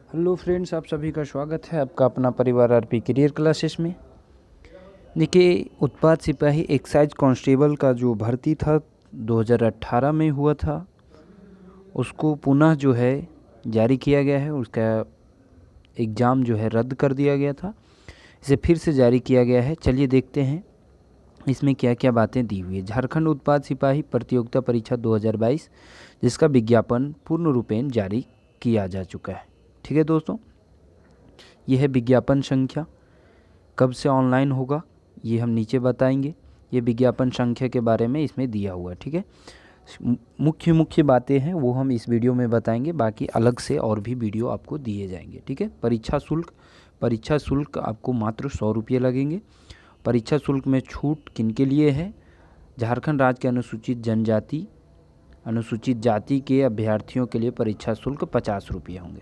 Hello friends, आप सभी का स्वागत है आपका अपना परिवार आरपी करियर क्लासेस में। देखिए, उत्पाद सिपाही एक्साइज कांस्टेबल का जो भर्ती था 2018 में हुआ था, उसको पुनः जो है जारी किया गया है। उसका एग्ज़ाम जो है रद्द कर दिया गया था, इसे फिर से जारी किया गया है। चलिए देखते हैं इसमें क्या क्या बातें दी हुई है। झारखंड उत्पाद सिपाही प्रतियोगिता परीक्षा 2022, जिसका विज्ञापन पूर्ण रूपेण जारी किया जा चुका है। ठीक है दोस्तों, यह है विज्ञापन संख्या। कब से ऑनलाइन होगा ये हम नीचे बताएंगे। ये विज्ञापन संख्या के बारे में इसमें दिया हुआ है। ठीक है, मुख्य मुख्य बातें हैं वो हम इस वीडियो में बताएंगे, बाकी अलग से और भी वीडियो आपको दिए जाएंगे। ठीक है, परीक्षा शुल्क आपको मात्र 100 रुपये लगेंगे। परीक्षा शुल्क में छूट किन के लिए है? झारखंड राज्य के अनुसूचित जाति के अभ्यर्थियों के लिए परीक्षा शुल्क 50 रुपये होंगे।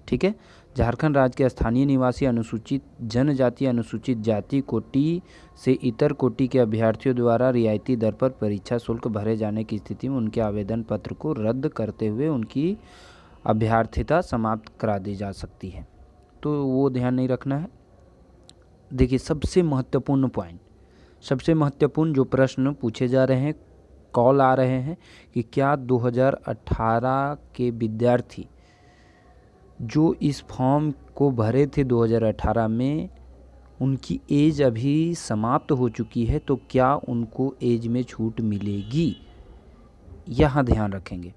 ठीक है, झारखंड राज्य के स्थानीय निवासी अनुसूचित जनजाति अनुसूचित जाति कोटि से इतर कोटि के अभ्यर्थियों द्वारा रियायती दर पर परीक्षा शुल्क भरे जाने की स्थिति में उनके आवेदन पत्र को रद्द करते हुए उनकी अभ्यर्थिता समाप्त करा दी जा सकती है। तो वो ध्यान नहीं रखना है। देखिए, सबसे महत्वपूर्ण जो प्रश्न पूछे जा रहे हैं, कॉल आ रहे हैं कि क्या 2018 के विद्यार्थी जो इस फॉर्म को भरे थे 2018 में, उनकी एज अभी समाप्त हो चुकी है, तो क्या उनको एज में छूट मिलेगी? यहाँ ध्यान रखेंगे।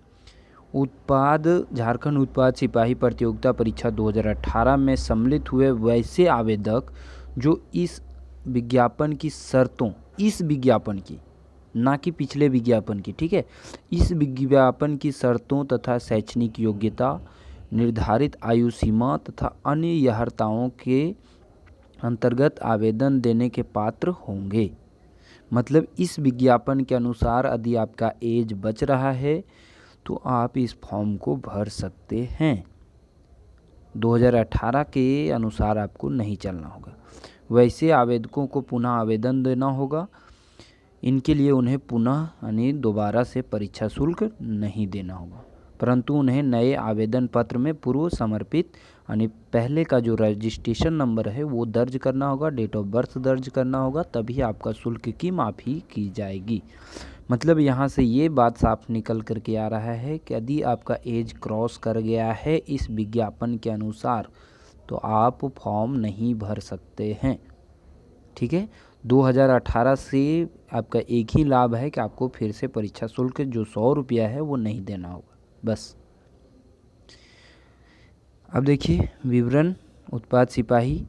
झारखंड उत्पाद सिपाही प्रतियोगिता परीक्षा 2018 में सम्मिलित हुए वैसे आवेदक जो इस विज्ञापन की शर्तों, इस विज्ञापन की, ना कि पिछले विज्ञापन की, ठीक है, इस विज्ञापन की शर्तों तथा शैक्षणिक योग्यता, निर्धारित आयु सीमा तथा अन्य अर्हताओं के अंतर्गत आवेदन देने के पात्र होंगे। मतलब इस विज्ञापन के अनुसार यदि आपका एज बच रहा है तो आप इस फॉर्म को भर सकते हैं। 2018 के अनुसार आपको नहीं चलना होगा। वैसे आवेदकों को पुनः आवेदन देना होगा। इनके लिए उन्हें पुनः यानी दोबारा से परीक्षा शुल्क नहीं देना होगा, परंतु उन्हें नए आवेदन पत्र में पूर्व समर्पित यानी पहले का जो रजिस्ट्रेशन नंबर है वो दर्ज करना होगा, डेट ऑफ बर्थ दर्ज करना होगा, तभी आपका शुल्क की माफ़ी की जाएगी। मतलब यहाँ से ये बात साफ निकल कर के आ रहा है कि यदि आपका एज क्रॉस कर गया है इस विज्ञापन के अनुसार, तो आप फॉर्म नहीं भर सकते हैं। ठीक है, 2018 से आपका एक ही लाभ है कि आपको फिर से परीक्षा शुल्क जो 100 रुपया है वो नहीं देना होगा, बस। अब देखिए विवरण उत्पाद सिपाही,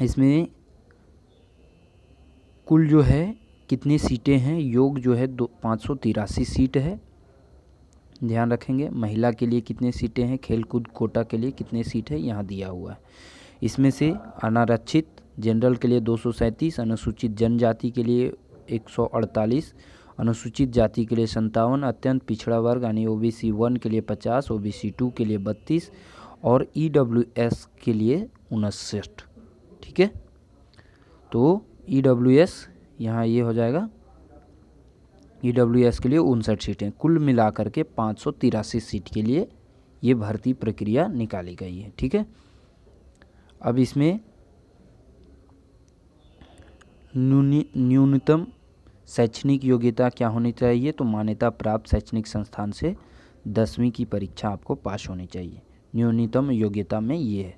इसमें कुल जो है कितनी सीटें हैं, योग जो है 583 सीट है। ध्यान रखेंगे। महिला के लिए कितने सीटें हैं, खेलकूद कोटा के लिए कितने सीट है, यहाँ दिया हुआ है। इसमें से अनारक्षित जनरल के लिए 237, अनुसूचित जनजाति के लिए 148, अनुसूचित जाति के लिए 57, अत्यंत पिछड़ा वर्ग यानी OBC 1 के लिए 50, OBC 2 के लिए 32 और EWS के लिए 59। ठीक है, तो EWS यहाँ ये हो जाएगा, EWS के लिए 59 सीटें, कुल मिलाकर के 583 सीट के लिए ये भर्ती प्रक्रिया निकाली गई है। ठीक है, अब इसमें न्यूनतम शैक्षणिक योग्यता क्या होनी चाहिए? तो मान्यता प्राप्त शैक्षणिक संस्थान से 10वीं की परीक्षा आपको पास होनी चाहिए। न्यूनतम योग्यता में ये है।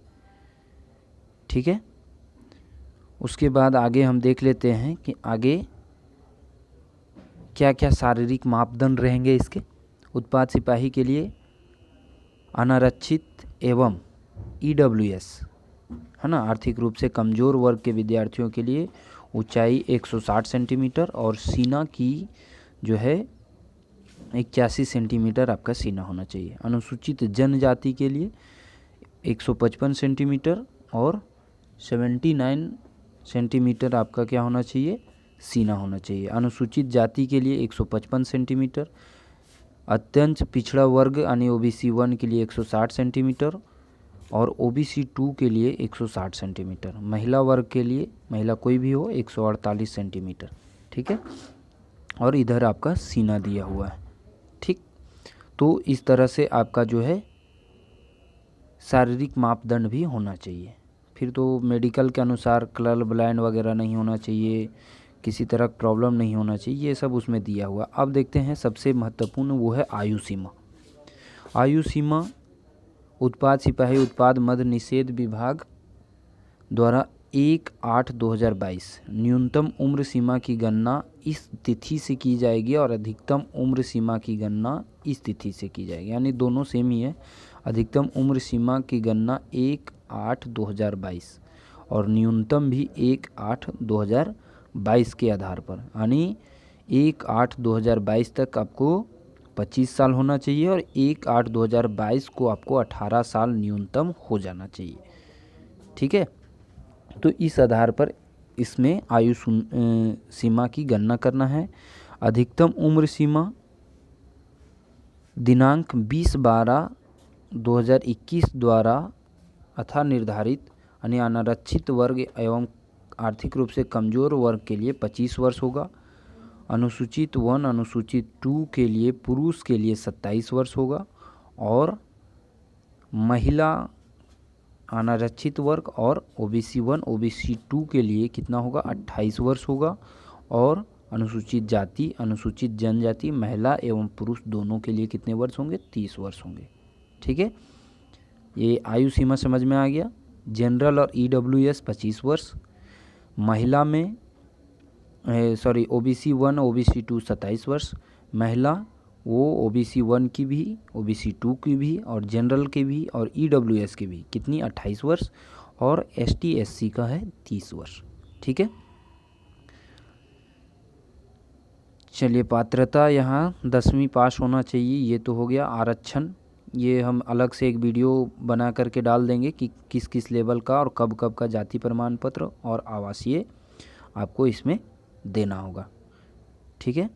ठीक है, उसके बाद आगे हम देख लेते हैं कि आगे क्या क्या शारीरिक मापदंड रहेंगे इसके। उत्पाद सिपाही के लिए अनारक्षित एवं EWS है ना, आर्थिक रूप से कमज़ोर वर्ग के विद्यार्थियों के लिए ऊंचाई 160 सेंटीमीटर और सीना की जो है 81 सेंटीमीटर आपका सीना होना चाहिए। अनुसूचित जनजाति के लिए 155 सेंटीमीटर और 79 सेंटीमीटर आपका क्या होना चाहिए, सीना होना चाहिए। अनुसूचित जाति के लिए 155 सेंटीमीटर, अत्यंत पिछड़ा वर्ग यानी OBC 1 के लिए 160 सेंटीमीटर और OBC 2 के लिए 160 सेंटीमीटर। महिला वर्ग के लिए, महिला कोई भी हो, 148 सेंटीमीटर। ठीक है, और इधर आपका सीना दिया हुआ है। ठीक, तो इस तरह से आपका जो है शारीरिक मापदंड भी होना चाहिए। फिर तो मेडिकल के अनुसार कलर ब्लाइंड वगैरह नहीं होना चाहिए, किसी तरह का प्रॉब्लम नहीं होना चाहिए, ये सब उसमें दिया हुआ। अब देखते हैं सबसे महत्वपूर्ण, वो है आयु सीमा। आयु सीमा उत्पाद सिपाही उत्पाद मद निषेध विभाग द्वारा 1/8/2022 न्यूनतम उम्र सीमा की गणना इस तिथि से की जाएगी और अधिकतम उम्र सीमा की गणना इस तिथि से की जाएगी, यानी दोनों सेम ही है। अधिकतम उम्र सीमा की गणना 1/8/2022 और न्यूनतम भी 1/8/2022 के आधार पर, यानी 1/8/2022 तक आपको 25 साल होना चाहिए और 1/8/2022 को आपको 18 साल न्यूनतम हो जाना चाहिए। ठीक है, तो इस आधार पर इसमें आयु सीमा की गणना करना है। अधिकतम उम्र सीमा दिनांक 20/12/2021 द्वारा अथा निर्धारित, यानी अनारक्षित वर्ग एवं आर्थिक रूप से कमजोर वर्ग के लिए 25 वर्ष होगा। अनुसूचित 1 अनुसूचित 2 के लिए पुरुष के लिए 27 वर्ष होगा और महिला अनारक्षित वर्ग और ओबीसी 1 ओबीसी 2 के लिए कितना होगा, 28 वर्ष होगा और अनुसूचित जाति अनुसूचित जनजाति महिला एवं पुरुष दोनों के लिए कितने वर्ष होंगे, 30 वर्ष होंगे। ठीक है, ये आयु सीमा समझ में आ गया। जनरल और ईडब्ल्यूएस 25 वर्ष, महिला में ओबीसी 1 ओबीसी 2 27 वर्ष, महिला वो ओबीसी 1 की भी ओबीसी 2 की भी और जनरल के भी और ईडब्ल्यूएस की भी कितनी 28 वर्ष और एसटी एससी का है 30 वर्ष। ठीक है, चलिए पात्रता यहाँ 10वीं पास होना चाहिए, ये तो हो गया। आरक्षण ये हम अलग से एक वीडियो बना करके डाल देंगे कि किस किस लेवल का और कब कब का जाति प्रमाण पत्र और आवासीय आपको इसमें देना होगा। ठीक है,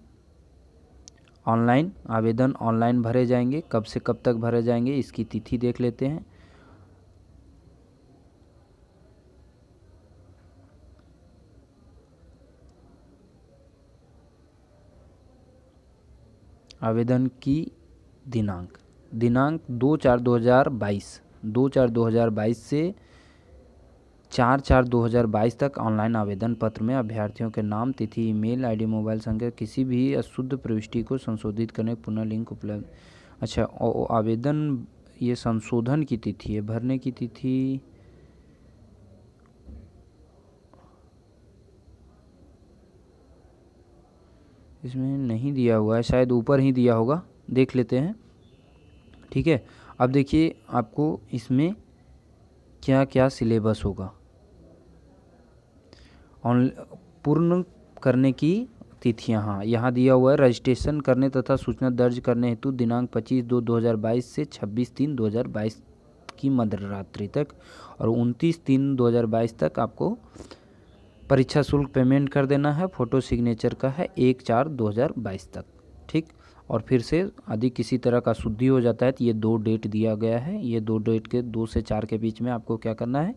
ऑनलाइन आवेदन ऑनलाइन भरे जाएंगे, कब से कब तक भरे जाएंगे इसकी तिथि देख लेते हैं। आवेदन की दिनांक 2/4/2022 से 4/4/2022 तक ऑनलाइन आवेदन पत्र में अभ्यर्थियों के नाम, तिथि, ईमेल आईडी, मोबाइल संख्या, किसी भी अशुद्ध प्रविष्टि को संशोधित करने पुनः लिंक उपलब्ध। अच्छा, आवेदन ये संशोधन की तिथि है, भरने की तिथि इसमें नहीं दिया हुआ है, शायद ऊपर ही दिया होगा, देख लेते हैं। ठीक है, अब देखिए आपको इसमें क्या क्या सिलेबस होगा। पूर्ण करने की तिथियां हाँ यहाँ दिया हुआ है। रजिस्ट्रेशन करने तथा सूचना दर्ज करने हेतु दिनांक 25/2/2022 से 26/3/2022 की मध्यरात्रि तक और 29/3/2022 तक आपको परीक्षा शुल्क पेमेंट कर देना है। फ़ोटो सिग्नेचर का है 1/4/2022 तक। ठीक, और फिर से यदि किसी तरह का शुद्धि हो जाता है तो ये 2 डेट दिया गया है, ये 2 डेट के 2 से 4 के बीच में आपको क्या करना है,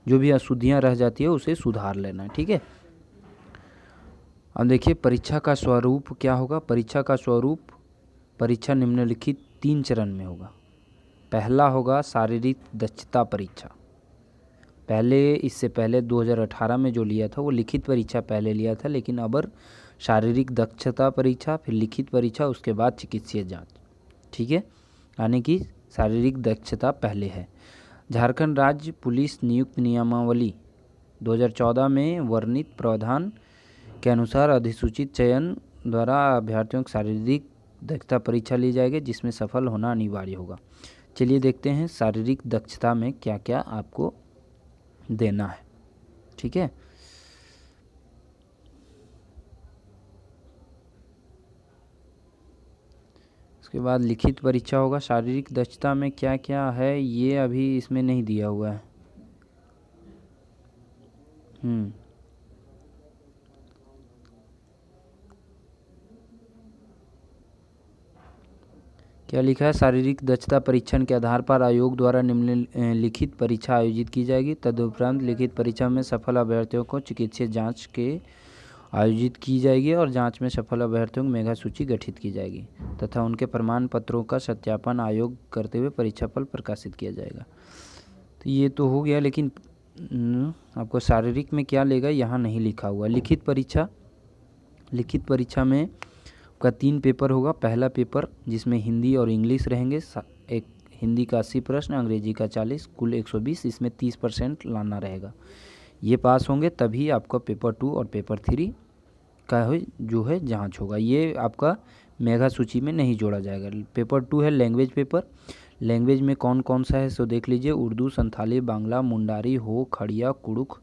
जो भी अशुद्धियाँ रह जाती है उसे सुधार लेना है। ठीक है, अब देखिए परीक्षा का स्वरूप क्या होगा। परीक्षा का स्वरूप, परीक्षा निम्नलिखित 3 चरण में होगा। पहला होगा शारीरिक दक्षता परीक्षा। इससे पहले 2018 में जो लिया था वो लिखित परीक्षा पहले लिया था, लेकिन अब शारीरिक दक्षता परीक्षा, फिर लिखित परीक्षा, उसके बाद चिकित्सीय जांच। ठीक है, यानी कि शारीरिक दक्षता पहले है। झारखंड राज्य पुलिस नियुक्त नियमावली 2014 में वर्णित प्रावधान के अनुसार अधिसूचित चयन द्वारा अभ्यर्थियों की शारीरिक दक्षता परीक्षा ली जाएगी, जिसमें सफल होना अनिवार्य होगा। चलिए देखते हैं शारीरिक दक्षता में क्या क्या आपको देना है। ठीक है, उसके बाद लिखित परीक्षा होगा। शारीरिक दक्षता में क्या क्या है ये अभी इसमें नहीं दिया हुआ है। क्या लिखा है, शारीरिक दक्षता परीक्षण के आधार पर आयोग द्वारा निम्नलिखित परीक्षा आयोजित की जाएगी। तदुपरांत लिखित परीक्षा में सफल अभ्यर्थियों को चिकित्सीय जांच के आयोजित की जाएगी और जांच में सफल अभ्यर्थियों की मेधा सूची गठित की जाएगी तथा उनके प्रमाण पत्रों का सत्यापन आयोग करते हुए परीक्षा फल प्रकाशित किया जाएगा। तो ये तो हो गया, लेकिन आपको शारीरिक में क्या लेगा यहाँ नहीं लिखा हुआ। लिखित परीक्षा में का 3 पेपर होगा। पहला पेपर जिसमें हिंदी और इंग्लिश रहेंगे, एक हिंदी का 80 प्रश्न, अंग्रेजी का 40, कुल 120, इसमें 30% लाना रहेगा। ये पास होंगे तभी आपका पेपर 2 और पेपर 3 का जो है जांच होगा। ये आपका मेधा सूची में नहीं जोड़ा जाएगा। पेपर 2 है लैंग्वेज पेपर। लैंग्वेज में कौन कौन सा है सो देख लीजिए। उर्दू, संथाली, बांग्ला, मुंडारी, हो, खड़िया, कुड़ुख,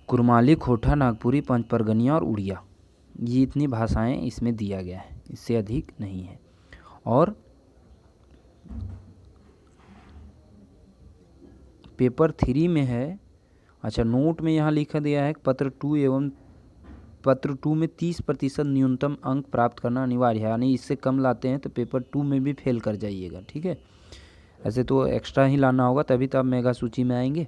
कुरमाली, खोटा, नागपुरी, पंचपरगनिया और उड़िया। ये इतनी भाषाएं इसमें दिया गया है, इससे अधिक नहीं है। और पेपर 3 में है, अच्छा नोट में यहाँ लिखा दिया है पत्र 2 में 30% न्यूनतम अंक प्राप्त करना अनिवार्य है, यानी इससे कम लाते हैं तो पेपर 2 में भी फेल कर जाइएगा, ठीक है। ऐसे तो एक्स्ट्रा ही लाना होगा तभी तो आप मेगा सूची में आएंगे।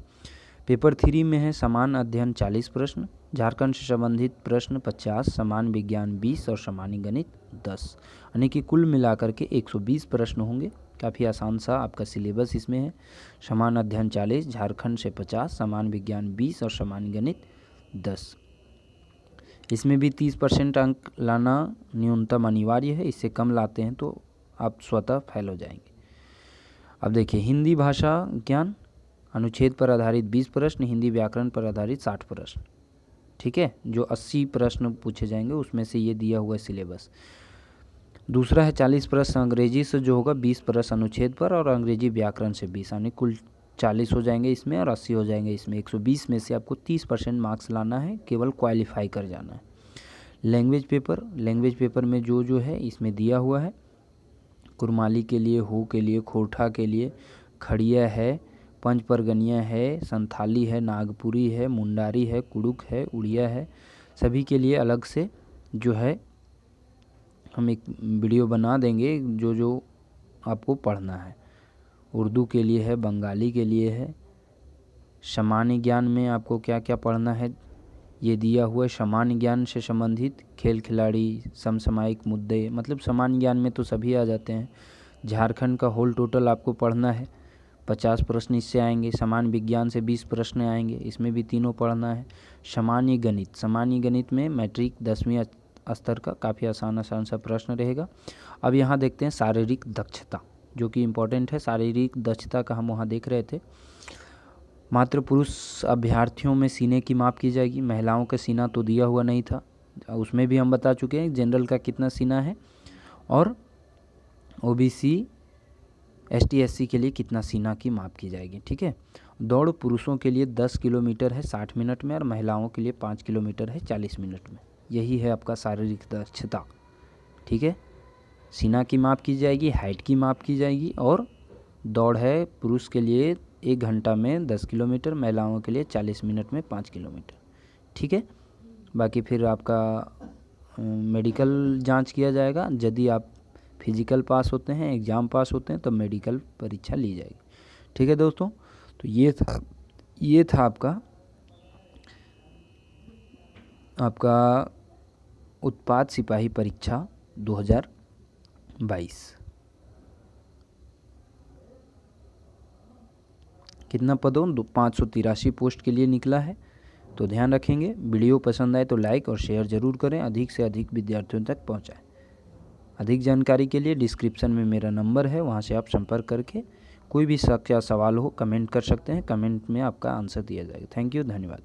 पेपर 3 में है समान अध्ययन 40 प्रश्न, झारखंड से संबंधित प्रश्न 50, समान विज्ञान 20 और सामान्य गणित 10, यानी कि कुल मिलाकर के 120 प्रश्न होंगे। काफ़ी आसान सा आपका सिलेबस इसमें है। समान अध्ययन 40, झारखंड से 50, समान विज्ञान 20 और सामान्य गणित 10। इसमें भी 30% अंक लाना न्यूनतम अनिवार्य है, इससे कम लाते हैं तो आप स्वतः फेल हो जाएंगे। अब देखिए हिंदी भाषा ज्ञान अनुच्छेद पर आधारित 20 प्रश्न, हिंदी व्याकरण पर आधारित 60 प्रश्न, ठीक है, जो 80 प्रश्न पूछे जाएंगे उसमें से ये दिया हुआ है सिलेबस। दूसरा है 40 प्रश्न अंग्रेजी से जो होगा 20 प्रश्न अनुच्छेद पर और अंग्रेजी व्याकरण से 20, यानी कुल 40 हो जाएंगे इसमें और 80 हो जाएंगे इसमें। 120 में से आपको 30% मार्क्स लाना है, केवल क्वालिफाई कर जाना है। लैंग्वेज पेपर में जो है इसमें दिया हुआ है। कुरमाली के लिए, हो के लिए, खोरठा के लिए, खड़िया है, पंचपरगनिया है, संथाली है, नागपुरी है, मुंडारी है, कुड़ुक है, उड़िया है। सभी के लिए अलग से जो है हम एक वीडियो बना देंगे जो आपको पढ़ना है। उर्दू के लिए है, बंगाली के लिए है। सामान्य ज्ञान में आपको क्या क्या पढ़ना है ये दिया हुआ है। सामान्य ज्ञान से संबंधित खेल खिलाड़ी, समसामयिक मुद्दे, मतलब सामान्य ज्ञान में तो सभी आ जाते हैं। झारखंड का होल टोटल आपको पढ़ना है, 50 प्रश्न इससे आएंगे। सामान्य विज्ञान से 20 प्रश्न आएंगे, इसमें भी तीनों पढ़ना है। सामान्य गणित में मैट्रिक 10वीं स्तर का काफ़ी आसान सा प्रश्न रहेगा। अब यहाँ देखते हैं शारीरिक दक्षता, जो कि इम्पोर्टेंट है। शारीरिक दक्षता का हम वहाँ देख रहे थे। मात्र पुरुष अभ्यर्थियों में सीने की माप की जाएगी, महिलाओं का सीना तो दिया हुआ नहीं था, उसमें भी हम बता चुके हैं जनरल का कितना सीना है और ओबीसी एसटी एससी के लिए कितना सीना की माप की जाएगी, ठीक है। दौड़ पुरुषों के लिए 10 किलोमीटर है 60 मिनट में और महिलाओं के लिए 5 किलोमीटर है 40 मिनट में। यही है आपका शारीरिक दक्षता, ठीक है। सीना की माप की जाएगी, हाइट की माप की जाएगी और दौड़ है पुरुष के लिए 1 घंटा में 10 किलोमीटर, महिलाओं के लिए 40 मिनट में 5 किलोमीटर, ठीक है। बाकी फिर आपका मेडिकल जांच किया जाएगा। यदि आप फिजिकल पास होते हैं, एग्ज़ाम पास होते हैं तो मेडिकल परीक्षा ली जाएगी, ठीक है दोस्तों। तो ये था आपका उत्पाद सिपाही परीक्षा 2022। कितना पदों 583 पोस्ट के लिए निकला है। तो ध्यान रखेंगे। वीडियो पसंद आए तो लाइक और शेयर ज़रूर करें, अधिक से अधिक विद्यार्थियों तक पहुंचाएं। अधिक जानकारी के लिए डिस्क्रिप्शन में मेरा नंबर है, वहां से आप संपर्क करके कोई भी शक या सवाल हो कमेंट कर सकते हैं। कमेंट में आपका आंसर दिया जाएगा। थैंक यू, धन्यवाद।